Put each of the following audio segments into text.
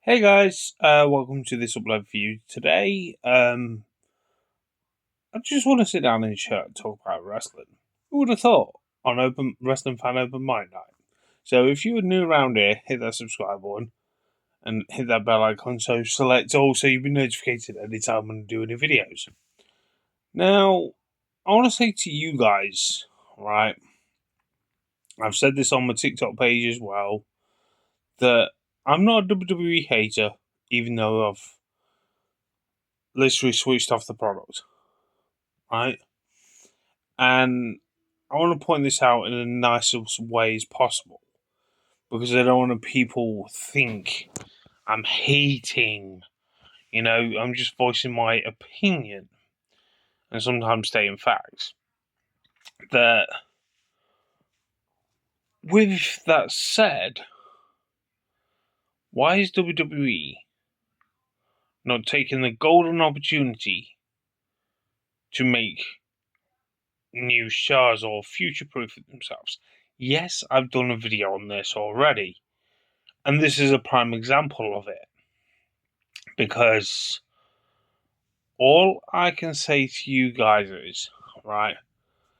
Hey guys, welcome to this upload for you today. I just want to sit down and talk about wrestling. Who would have thought on Open Wrestling Fan Open Mic Night? So if you're new around here, hit that subscribe button and hit that bell icon so select all so you'll be notified anytime when I do any videos. Now, I want to say to you guys, right? I've said this on my TikTok page as well, that I'm not a WWE hater, even though I've literally switched off the product, right? And I want to point this out in the nicest way as possible because I don't want people think I'm hating. I'm just voicing my opinion and sometimes stating facts. That, with that said, why is WWE not taking the golden opportunity to make new stars or future-proof themselves? Yes, I've done a video on this already, and this is a prime example of it. Because all I can say to you guys is, right,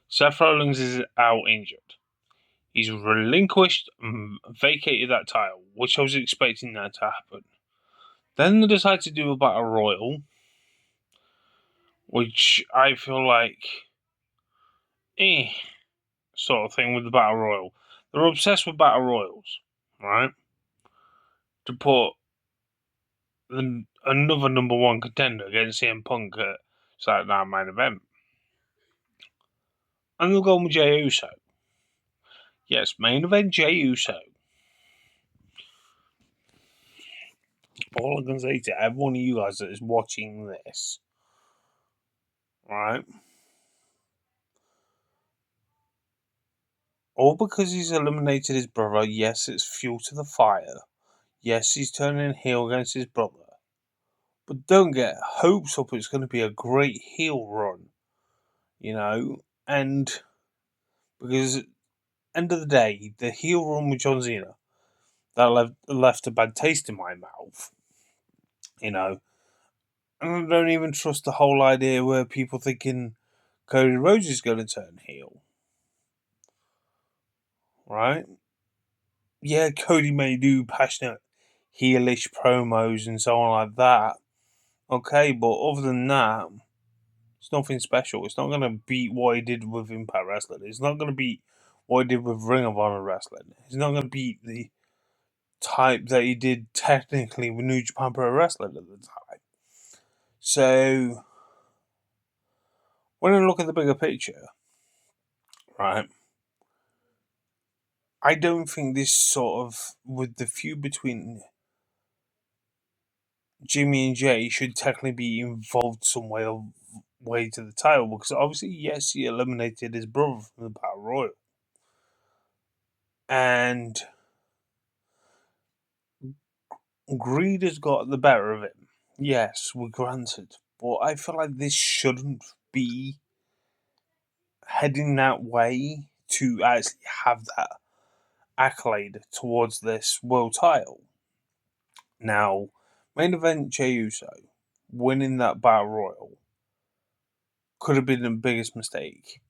Seth Rollins is out injured. He's relinquished and vacated that title, which I was expecting that to happen. Then they decide to do a Battle Royal, which I feel like, sort of thing with the Battle Royal. They're obsessed with Battle Royals, right? To put another number one contender against CM Punk at Saturday Night Main Event. And they'll go with Jey Uso. Yes, main event Jey Uso. All I can say to every one of you guys that is watching this, right? All because he's eliminated his brother, yes, it's fuel to the fire. Yes, he's turning heel against his brother. But don't get hopes up it's going to be a great heel run, and because at the end of the day, the heel run with John Cena, that left a bad taste in my mouth, and I don't even trust the whole idea where people thinking Cody Rhodes is going to turn heel. Right? Yeah, Cody may do passionate heelish promos and so on like that. Okay, but other than that, it's nothing special. It's not going to beat what he did with Impact Wrestling. It's not going to beat what he did with Ring of Honor Wrestling. It's not going to beat the type that he did technically with New Japan Pro Wrestling at the time. So, when I look at the bigger picture, right, I don't think this sort of, with the feud between Jimmy and Jey, should technically be involved some way to the title, because obviously, yes, he eliminated his brother from the Battle Royal. And greed has got the better of him. Yes, we're granted. But I feel like this shouldn't be heading that way to actually have that accolade towards this world title. Now, main event Jey Uso winning that Battle Royal could have been the biggest mistake.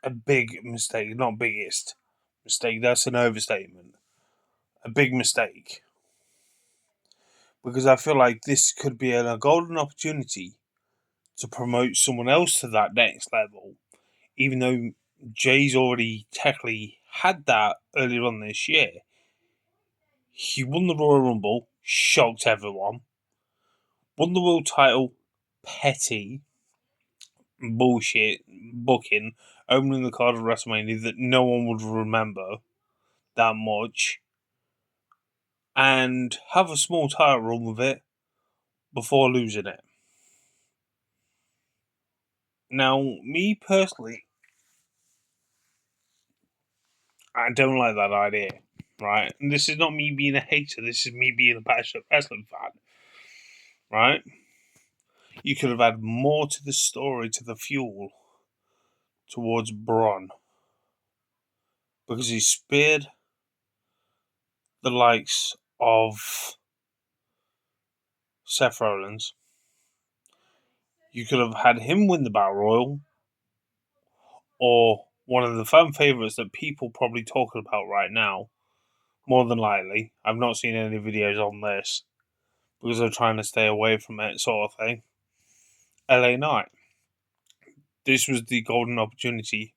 A big mistake, not biggest mistake, that's an overstatement. A big mistake. Because I feel like this could be a golden opportunity to promote someone else to that next level, even though Jay's already technically had that earlier on this year. He won the Royal Rumble, shocked everyone. Won the world title, petty bullshit booking, opening the card of WrestleMania that no one would remember that much, and have a small title run with it before losing it. Now, me personally, I don't like that idea, right? And this is not me being a hater, this is me being a passionate wrestling fan, right? You could have had more to the story, to the fuel, towards Braun. Because he speared the likes of Seth Rollins. You could have had him win the Battle Royal, or one of the fan favourites that people probably talking about right now, more than likely. I've not seen any videos on this because I'm trying to stay away from it, sort of thing. LA Knight. This was the golden opportunity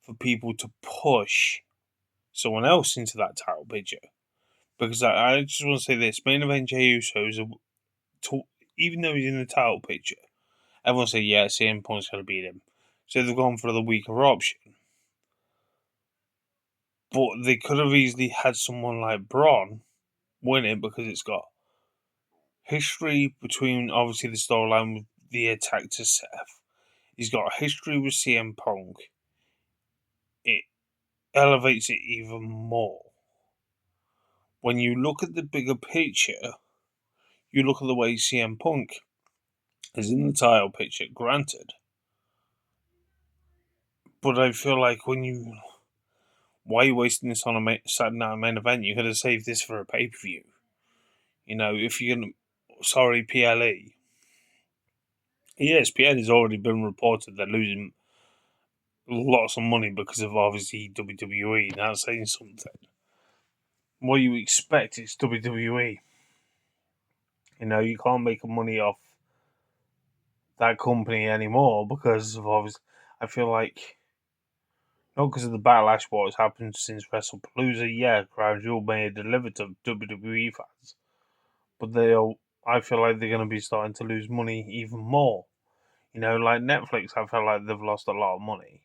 for people to push someone else into that title picture. Because I just want to say this: main event Jey Uso is even though he's in the title picture, everyone said, yeah, CM Punk's going to beat him. So they've gone for the weaker option. But they could have easily had someone like Braun win it because it's got history between, obviously, the storyline with the attack to Seth. He's got a history with CM Punk. It elevates it even more. When you look at the bigger picture, you look at the way CM Punk is in the title picture, granted. But I feel like why are you wasting this on a Saturday night main event? You could have saved this for a pay-per-view. You know, if you're going to... Sorry, PLE. ESPN has already been reported they're losing lots of money because of, obviously, WWE. Now saying something. What you expect is WWE. You know, you can't make money off that company anymore because of, obviously... I feel like... Not because of the backlash what has happened since WrestlePalooza. Yeah, Crown Jewel may have delivered to WWE fans. But I feel like they're going to be starting to lose money even more. You know, like Netflix, I feel like they've lost a lot of money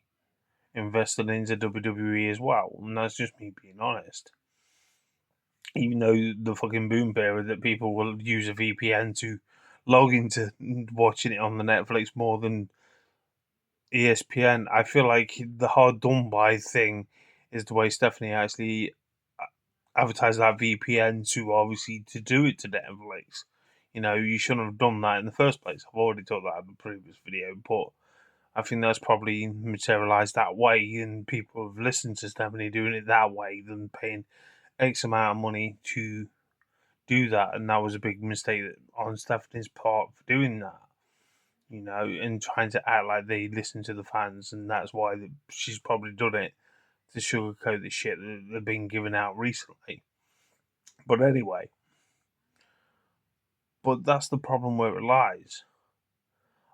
invested into WWE as well. And that's just me being honest. Even though the fucking boom period that people will use a VPN to log into watching it on the Netflix more than ESPN, I feel like the hard done by thing is the way Stephanie actually advertised that VPN to do it to Netflix. You know, you shouldn't have done that in the first place. I've already talked that in the previous video, but I think that's probably materialised that way, and people have listened to Stephanie doing it that way than paying X amount of money to do that, and that was a big mistake on Stephanie's part for doing that. You know, and trying to act like they listen to the fans, and that's why she's probably done it to sugarcoat the shit that they've been giving out recently. But anyway, that's the problem where it lies.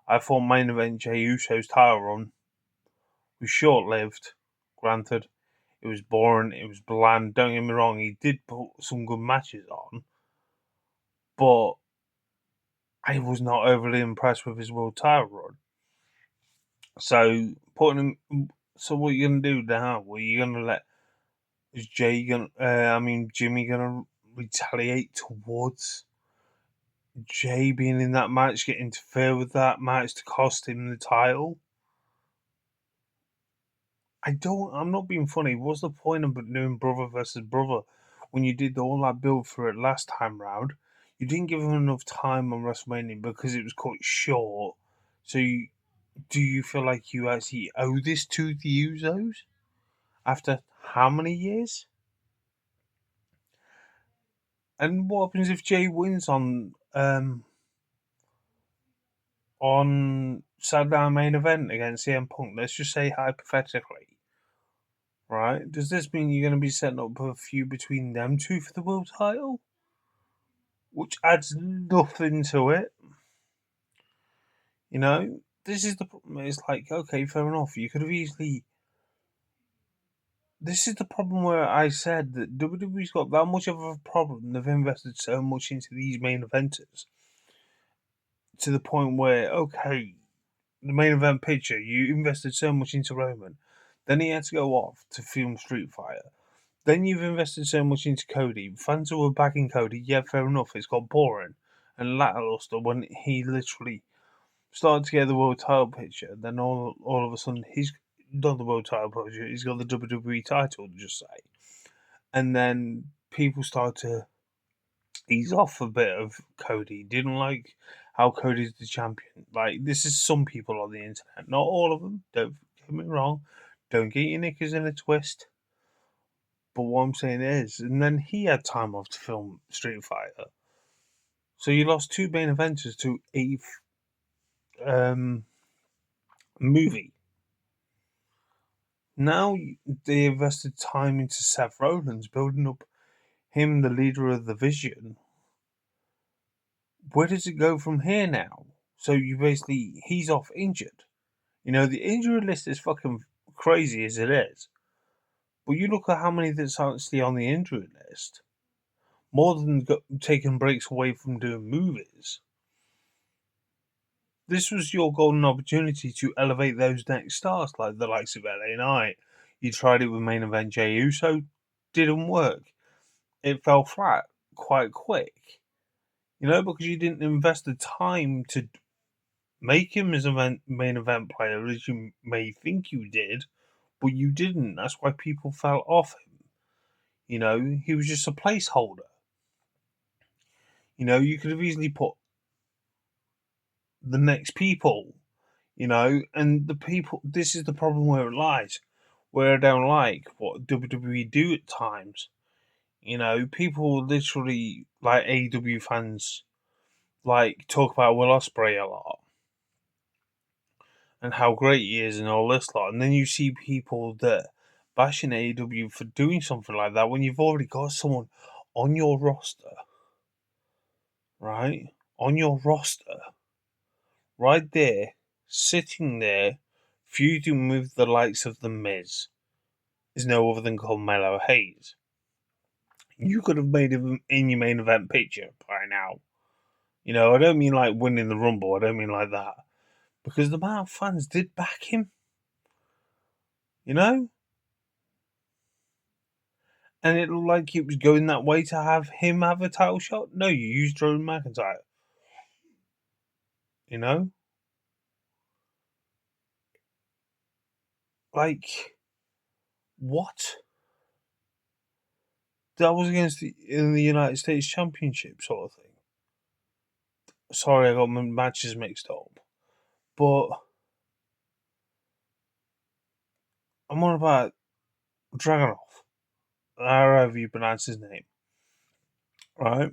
I thought main event Jey Uso's title run was short-lived. Granted, it was boring, it was bland. Don't get me wrong, he did put some good matches on, but I was not overly impressed with his world title run. So putting him. So what are you gonna do now? What are you gonna let? Is Jimmy gonna retaliate towards Jey being in that match, get interfere with that match to cost him the title? I'm not being funny. What's the point of doing brother versus brother when you did all that build for it last time round? You didn't give him enough time on WrestleMania because it was cut short. So do you feel like you actually owe this to the Usos after how many years? And what happens if Jey wins on Saturday main event against CM Punk? Let's just say hypothetically. Right? Does this mean you're going to be setting up a feud between them two for the world title? Which adds nothing to it. You know? This is the problem. It's like, okay, fair enough. You could have easily... This is the problem where I said that WWE's got that much of a problem. They've invested so much into these main eventers. To the point where, okay, the main event picture, you invested so much into Roman. Then he had to go off to film Street Fighter. Then you've invested so much into Cody. Fans who were backing Cody, yeah, fair enough, it's got boring and lackluster when he literally started to get the world title picture. Then all of a sudden, he's done the world title picture. He's got the WWE title, just say. And then people start to ease off a bit of Cody. Didn't like how Cody's the champion. Like, this is some people on the internet. Not all of them. Don't get me wrong. Don't get your knickers in a twist. But what I'm saying is, and then he had time off to film Street Fighter. So you lost two main eventers to a movie. Now they invested time into Seth Rollins, building up him, the leader of the Vision. Where does it go from here now? So he's off injured. The injury list is fucking crazy as it is. But you look at how many that's actually on the injury list. More than taking breaks away from doing movies. This was your golden opportunity to elevate those next stars, like the likes of LA Knight. You tried it with main event Jey Uso, didn't work. It fell flat quite quick. Because you didn't invest the time to make him as a main event player as you may think you did, but you didn't. That's why people fell off him. He was just a placeholder. You could have easily put the next people, and the people. This is the problem where it lies. Where I don't like what WWE do at times. People literally, like AEW fans, talk about Will Ospreay a lot and how great he is and all this lot, and then you see people that bashing AEW for doing something like that when you've already got someone on your roster, right? On your roster, right there, sitting there, feuding with the likes of The Miz, is no other than Carmelo Hayes. You could have made him in your main event picture by now. I don't mean like winning the Rumble, I don't mean like that. Because the amount of fans did back him. And it looked like it was going that way to have him have a title shot. No, you used Drew McIntyre. Like, what? That was against in the United States Championship sort of thing. Sorry, I got my matches mixed up. But I'm on about Dragunov. However you pronounce his name. Right?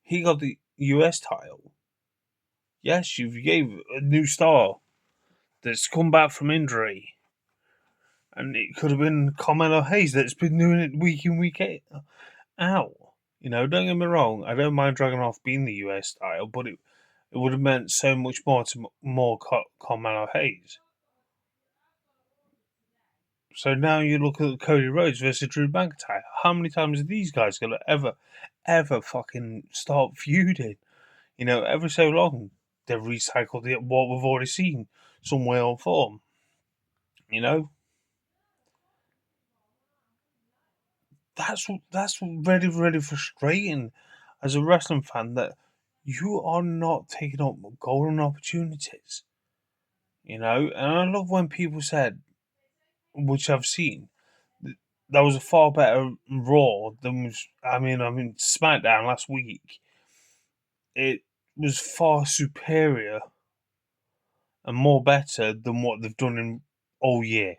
He got the US title. Yes, you gave a new star that's come back from injury. And it could have been Carmelo Hayes that's been doing it week in, week out. Don't get me wrong, I don't mind Dragunov being the US title, but it would have meant so much more to Carmelo Hayes. So now you look at Cody Rhodes versus Drew McIntyre. How many times are these guys going to ever fucking start feuding? Every so long, they've recycled what we've already seen, some way or form. That's very, very frustrating as a wrestling fan that you are not taking up golden opportunities. And I love when people said, which I've seen, that was a far better Raw than was. I mean, SmackDown last week. It was far superior and more better than what they've done in all year.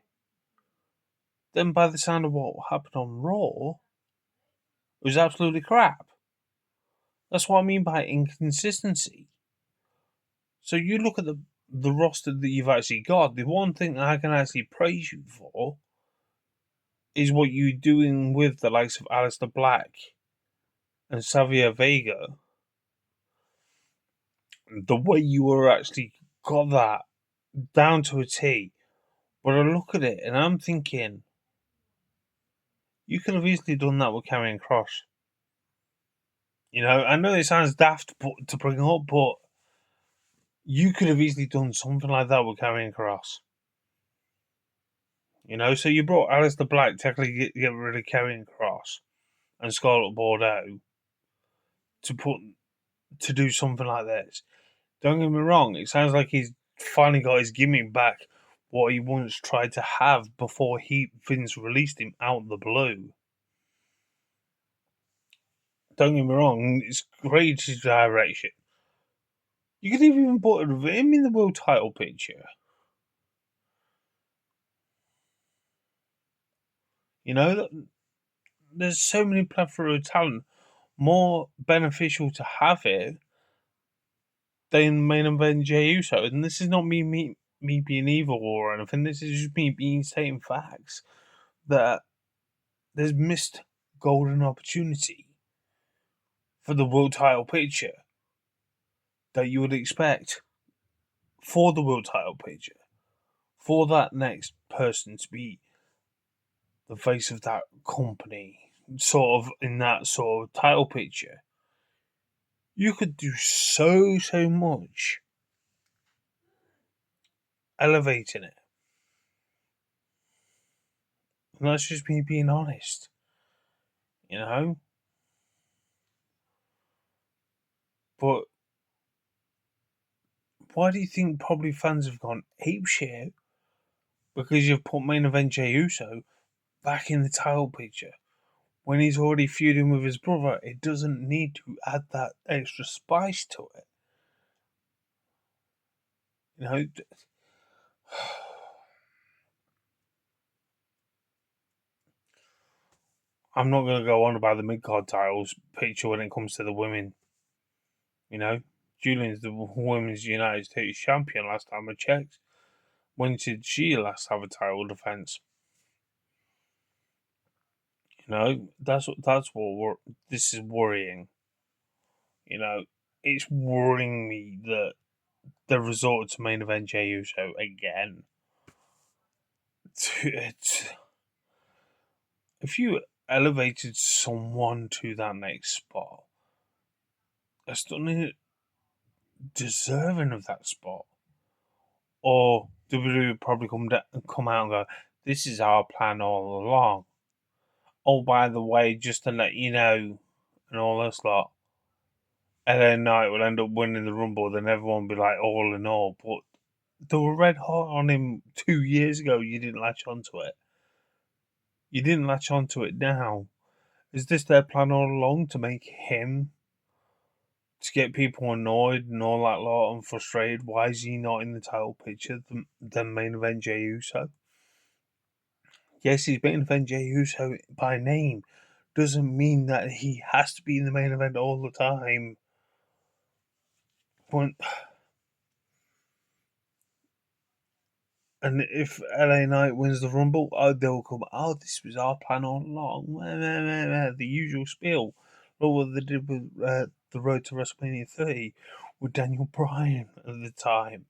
Then, by the sound of what happened on Raw, it was absolutely crap. That's what I mean by inconsistency. So you look at the roster that you've actually got. The one thing that I can actually praise you for is what you're doing with the likes of Aleister Black and Xavier Vega. The way you were actually got that down to a T. But I look at it and I'm thinking, you could have easily done that with Karrion Kross. I know it sounds daft to bring up, but you could have easily done something like that with Karrion Kross. So you brought Aleister Black to actually get rid of Karrion Kross and Scarlett Bordeaux to do something like this. Don't get me wrong, it sounds like he's finally got his gimmick back, what he once tried to have before Vince released him out of the blue. Don't get me wrong, it's great direction. You could even put him in the world title picture. there's so many plethora of talent. More beneficial to have it than main event Jey Uso. And this is not me being evil or anything. This is just me being stating facts that there's missed golden opportunity for the world title picture that you would expect for the world title picture, for that next person to be the face of that company, sort of in that sort of title picture. You could do so much elevating it. And that's just me being honest. You know? But why do you think probably fans have gone apeshit? Because you've put main event Jey Uso back in the title picture. When he's already feuding with his brother, it doesn't need to add that extra spice to it. You know? I'm not going to go on about the mid-card titles picture when it comes to the women. You know? Julian's the Women's United States Champion last time I checked. When did she last have a title defense? You know, that's what this is worrying. You know, it's worrying me that they resorted to main event Jey Uso again. If you elevated someone to that next spot, that's not deserving of that spot. Or WWE would probably come out and go, "This is our plan all along." Oh, by the way, just to let you know, and all this lot. LA Knight will end up winning the Rumble, then everyone will be like all in all. But they were red hot on him 2 years ago. You didn't latch onto it. You didn't latch onto it now. Is this their plan all along to make him, to get people annoyed and all that lot and frustrated? Why is he not in the title picture than main event Jey Uso? Yes, he's main event Jey Uso by name. Doesn't mean that he has to be in the main event all the time. And if LA Knight wins the Rumble, they'll come, this was our plan all along. The usual spiel. Look what they did with the road to WrestleMania 30 with Daniel Bryan at the time.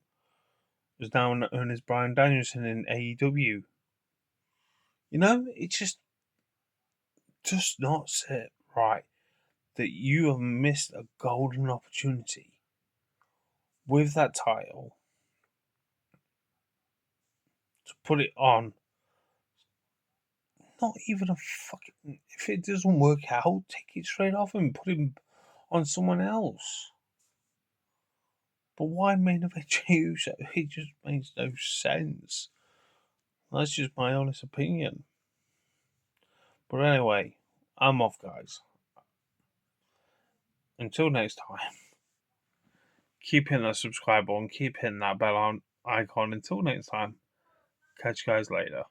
It was now known as Bryan Danielson in AEW. You know, it just does not sit right that you have missed a golden opportunity with that title to put it on. Not even a fucking. If it doesn't work out, take it straight off and put him on someone else. But why main event Jey Uso? It just makes no sense. That's just my honest opinion. But anyway, I'm off, guys. Until next time, keep hitting that subscribe button, keep hitting that bell icon. Until next time, catch you guys later.